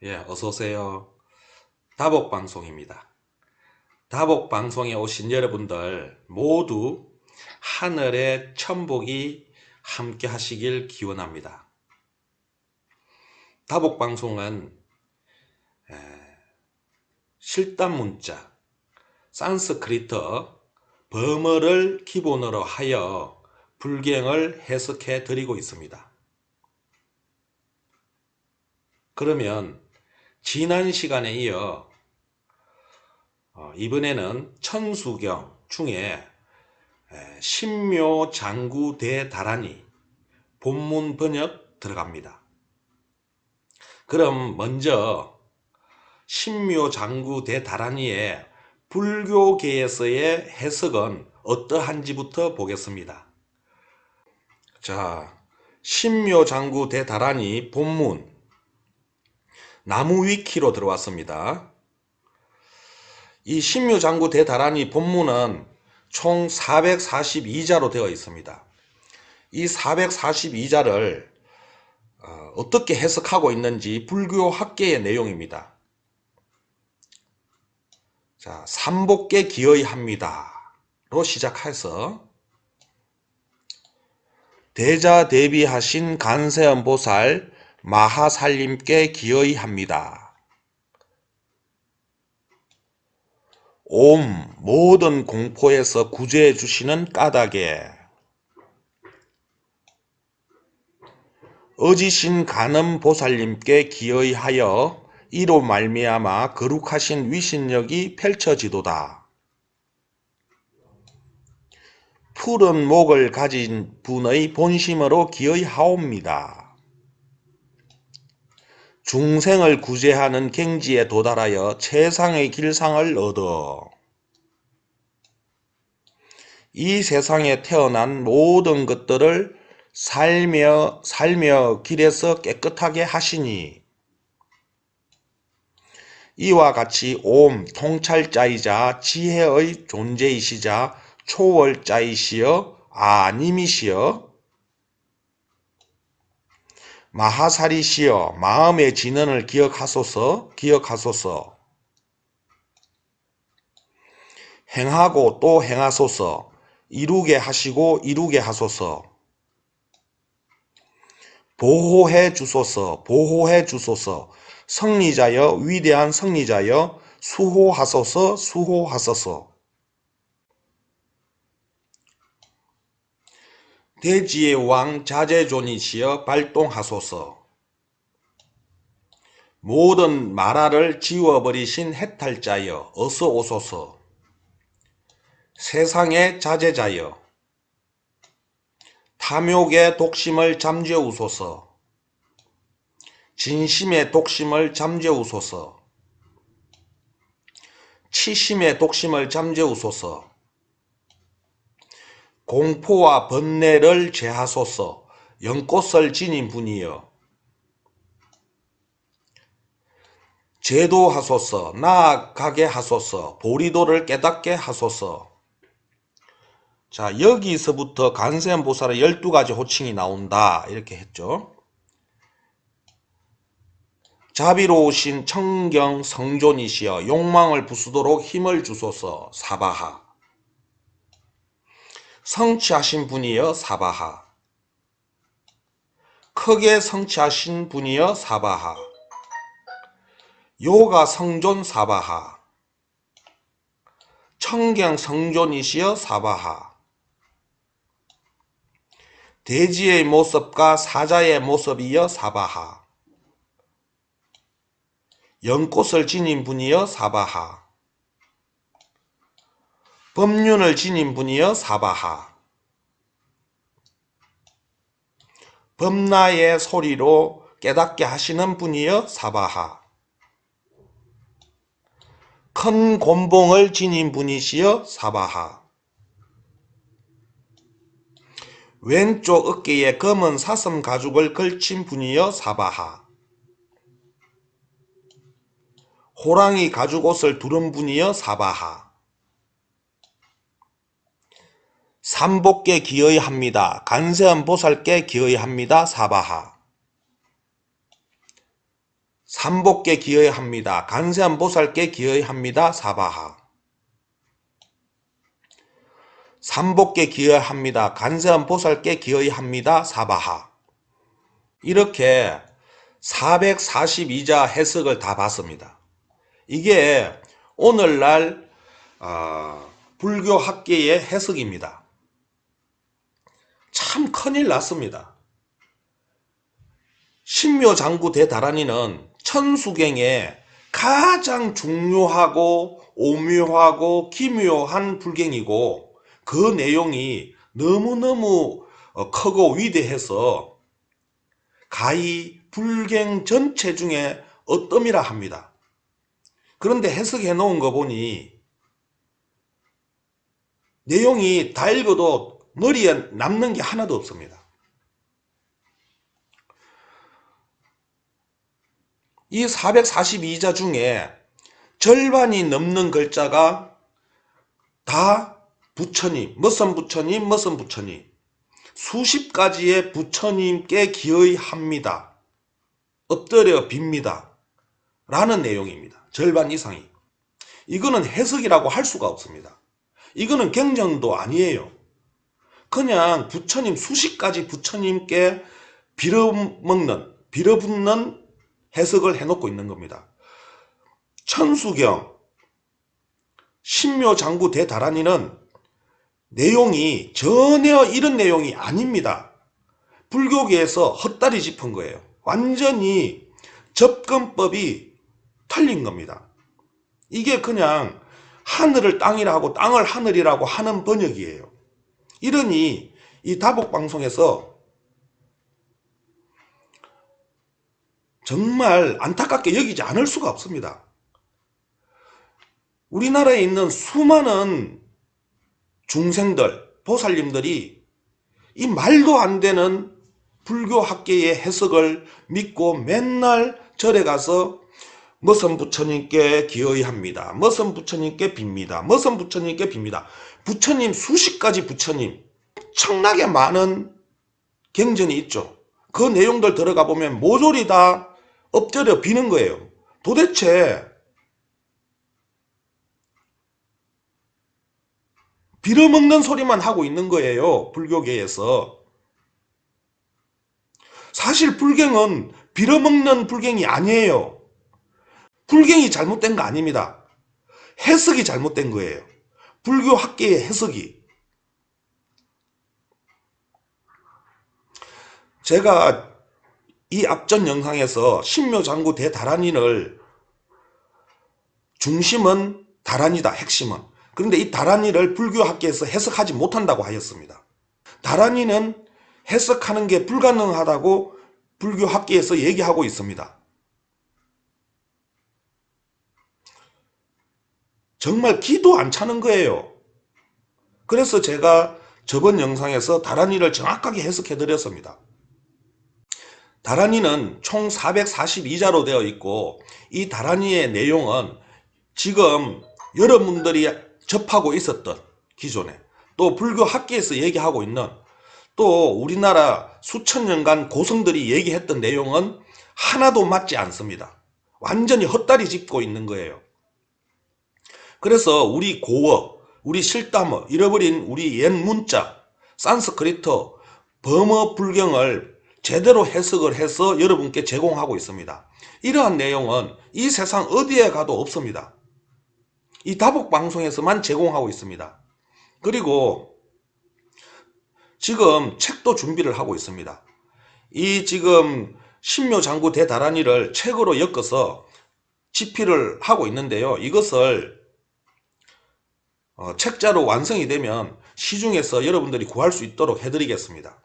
예, 어서 오세요. 다복방송입니다. 다복방송에 오신 여러분들 모두 하늘의 천복이 함께 하시길 기원합니다. 다복방송은 실단 문자, 산스크리트, 범어를 기본으로 하여 불경을 해석해 드리고 있습니다. 그러면 지난 시간에 이어 이번에는 천수경 중에 신묘장구대다라니 본문 번역 들어갑니다. 그럼 먼저 신묘장구대다라니의 불교계에서의 해석은 어떠한지부터 보겠습니다. 자, 신묘장구대다라니 본문 나무위키로 들어왔습니다. 이 신묘장구대다라니 본문은 총 442자로 되어 있습니다. 이 442자를 어떻게 해석하고 있는지 불교 학계의 내용입니다. 자, 삼복계 기의합니다 로 시작해서 대자 대비하신 간세음보살 마하살림께 기의합니다. 옴 모든 공포에서 구제해 주시는 까닭에 어지신 간음보살님께 기의하여 이로 말미암아 거룩하신 위신력이 펼쳐지도다. 푸른 목을 가진 분의 본심으로 기의하옵니다. 중생을 구제하는 경지에 도달하여 최상의 길상을 얻어 이 세상에 태어난 모든 것들을 살며 길에서 깨끗하게 하시니 이와 같이 옴 통찰자이자 지혜의 존재이시자 초월자이시여 아님이시여 마하살이시여 마음의 진언을 기억하소서 행하고 또 행하소서 이루게 하시고 이루게 하소서 보호해 주소서 성리자여 위대한 성리자여 수호하소서 대지의 왕 자제존이시여 발동하소서 모든 마라를 지워버리신 해탈자여 어서 오소서 세상의 자제자여 탐욕의 독심을 잠재우소서 진심의 독심을 잠재우소서 치심의 독심을 잠재우소서 공포와 번뇌를 제하소서 연꽃을 지닌 분이여 제도하소서 나아가게 하소서 보리도를 깨닫게 하소서. 자, 여기서부터 간세음보살의 12가지 호칭이 나온다 이렇게 했죠. 자비로우신 청경 성존이시여 욕망을 부수도록 힘을 주소서 사바하. 성취하신 분이여 사바하. 크게 성취하신 분이여 사바하. 요가 성존 사바하. 청경 성존이시여 사바하. 대지의 모습과 사자의 모습이여 사바하. 연꽃을 지닌 분이여 사바하. 법륜을 지닌 분이여 사바하. 법나의 소리로 깨닫게 하시는 분이여 사바하. 큰 곤봉을 지닌 분이시여 사바하. 왼쪽 어깨에 검은 사슴 가죽을 걸친 분이여 사바하. 호랑이 가죽옷을 두른 분이여 사바하. 삼복께 기의합니다. 간세음보살께 기의합니다. 사바하. 삼복께 기여합니다. 간세한 보살께 기여합니다. 사바하. 삼복께 기여합니다. 간세한 보살께 기여합니다. 사바하. 이렇게 442자 해석을 다 봤습니다. 이게 오늘날 불교 학계의 해석입니다. 참 큰일 났습니다. 신묘장구 대다란이는 천수경에 가장 중요하고 오묘하고 기묘한 불경이고 그 내용이 너무너무 크고 위대해서 가히 불경 전체 중에 어뜸이라 합니다. 그런데 해석해 놓은 거 보니 내용이 다 읽어도 머리에 남는 게 하나도 없습니다. 이 442자 중에 절반이 넘는 글자가 다 부처님, 무슨 부처님, 무슨 부처님, 수십 가지의 부처님께 기여합니다. 엎드려 빕니다. 라는 내용입니다. 절반 이상이. 이거는 해석이라고 할 수가 없습니다. 이거는 경전도 아니에요. 그냥 부처님, 수십 가지 부처님께 빌어붙는 해석을 해놓고 있는 겁니다. 천수경, 신묘장구 대다란이는 내용이 전혀 이런 내용이 아닙니다. 불교계에서 헛다리 짚은 거예요. 완전히 접근법이 틀린 겁니다. 이게 그냥 하늘을 땅이라 하고 땅을 하늘이라고 하는 번역이에요. 이러니 이 다복방송에서 정말 안타깝게 여기지 않을 수가 없습니다. 우리나라에 있는 수많은 중생들, 보살님들이 이 말도 안 되는 불교 학계의 해석을 믿고 맨날 절에 가서 무슨 부처님께 기여합니다. 무슨 부처님께 빕니다. 무슨 부처님께 빕니다. 부처님 수십 가지 부처님 엄청나게 많은 경전이 있죠. 그 내용들 들어가 보면 모조리 다 엎드려 비는 거예요. 도대체 빌어먹는 소리만 하고 있는 거예요. 불교계에서. 사실 불경은 빌어먹는 불경이 아니에요. 불경이 잘못된 거 아닙니다. 해석이 잘못된 거예요. 불교 학계의 해석이. 제가 이 앞전 영상에서 신묘장구 대다란이를 중심은 다란이다, 핵심은. 그런데 이 다란이를 불교 학계에서 해석하지 못한다고 하였습니다. 다란이는 해석하는 게 불가능하다고 불교 학계에서 얘기하고 있습니다. 정말 기도 안 차는 거예요. 그래서 제가 저번 영상에서 다란이를 정확하게 해석해 드렸습니다. 다란이는 총 442자로 되어 있고 이 다란이의 내용은 지금 여러분들이 접하고 있었던 기존에 또 불교 학계에서 얘기하고 있는 또 우리나라 수천 년간 고성들이 얘기했던 내용은 하나도 맞지 않습니다. 완전히 헛다리 짚고 있는 거예요. 그래서 우리 고어, 우리 실담어, 잃어버린 우리 옛 문자, 산스크리트, 범어 불경을 제대로 해석을 해서 여러분께 제공하고 있습니다. 이러한 내용은 이 세상 어디에 가도 없습니다. 이 다복방송에서만 제공하고 있습니다. 그리고 지금 책도 준비를 하고 있습니다. 이 지금 신묘장구 대다란이를 책으로 엮어서 집필을 하고 있는데요. 이것을 책자로 완성이 되면 시중에서 여러분들이 구할 수 있도록 해드리겠습니다.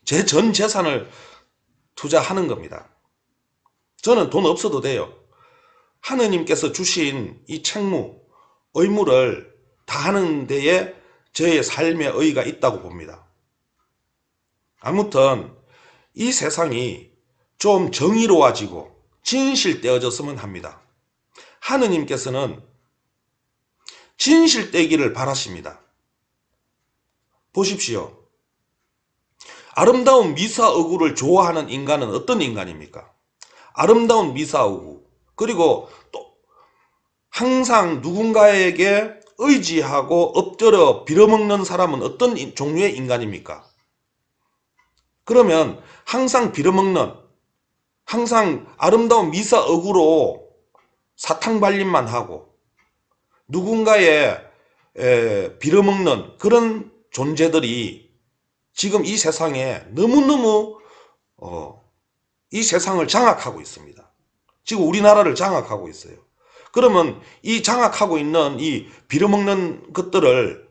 제 전 재산을 투자하는 겁니다. 저는 돈 없어도 돼요. 하느님께서 주신 이 책무, 의무를 다하는 데에 저의 삶의 의의가 있다고 봅니다. 아무튼 이 세상이 좀 정의로워지고 진실되어졌으면 합니다. 하느님께서는 진실되기를 바라십니다. 보십시오. 아름다운 미사의구를 좋아하는 인간은 어떤 인간입니까? 아름다운 미사오구, 그리고 또 항상 누군가에게 의지하고 엎드려 빌어먹는 사람은 어떤 종류의 인간입니까? 그러면 항상 빌어먹는, 항상 아름다운 미사억으로 사탕발림만 하고 누군가의 빌어먹는 그런 존재들이 지금 이 세상에 너무너무 이 세상을 장악하고 있습니다. 지금 우리나라를 장악하고 있어요. 그러면 이 장악하고 있는 이 빌어먹는 것들을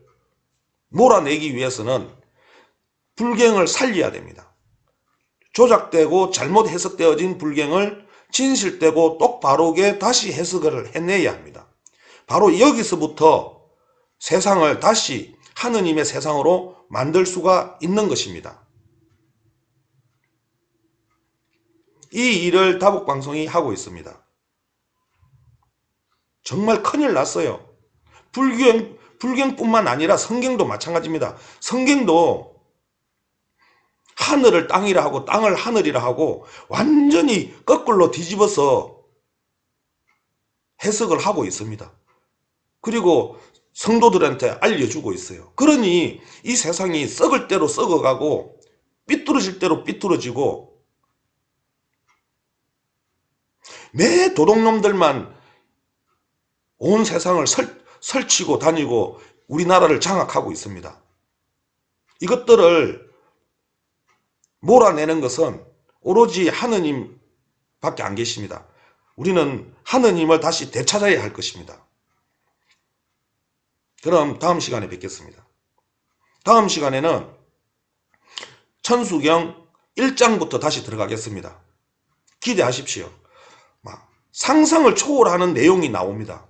몰아내기 위해서는 불경을 살려야 됩니다. 조작되고 잘못 해석되어진 불경을 진실되고 똑바르게 다시 해석을 해내야 합니다. 바로 여기서부터 세상을 다시 하느님의 세상으로 만들 수가 있는 것입니다. 이 일을 다복방송이 하고 있습니다. 정말 큰일 났어요. 불경뿐만 아니라 성경도 마찬가지입니다. 성경도 하늘을 땅이라 하고 땅을 하늘이라 하고 완전히 거꾸로 뒤집어서 해석을 하고 있습니다. 그리고 성도들한테 알려주고 있어요. 그러니 이 세상이 썩을 대로 썩어가고 삐뚤어질 대로 삐뚤어지고 매 도둑놈들만 온 세상을 설치고 다니고 우리나라를 장악하고 있습니다. 이것들을 몰아내는 것은 오로지 하느님밖에 안 계십니다. 우리는 하느님을 다시 되찾아야 할 것입니다. 그럼 다음 시간에 뵙겠습니다. 다음 시간에는 천수경 1장부터 다시 들어가겠습니다. 기대하십시오. 상상을 초월하는 내용이 나옵니다.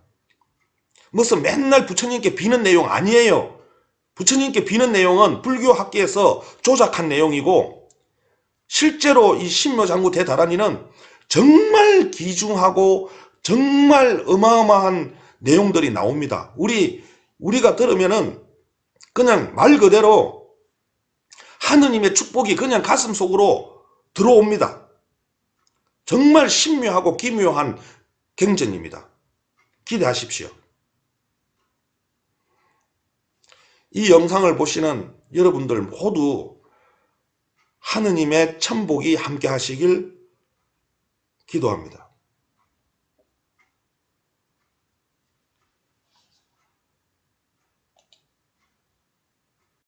무슨 맨날 부처님께 비는 내용 아니에요. 부처님께 비는 내용은 불교 학계에서 조작한 내용이고 실제로 이 신묘장구 대다란이는 정말 귀중하고 정말 어마어마한 내용들이 나옵니다. 우리가 들으면은 그냥 말 그대로 하느님의 축복이 그냥 가슴 속으로 들어옵니다. 정말 신묘하고 기묘한 경전입니다. 기대하십시오. 이 영상을 보시는 여러분들 모두 하느님의 천복이 함께 하시길 기도합니다.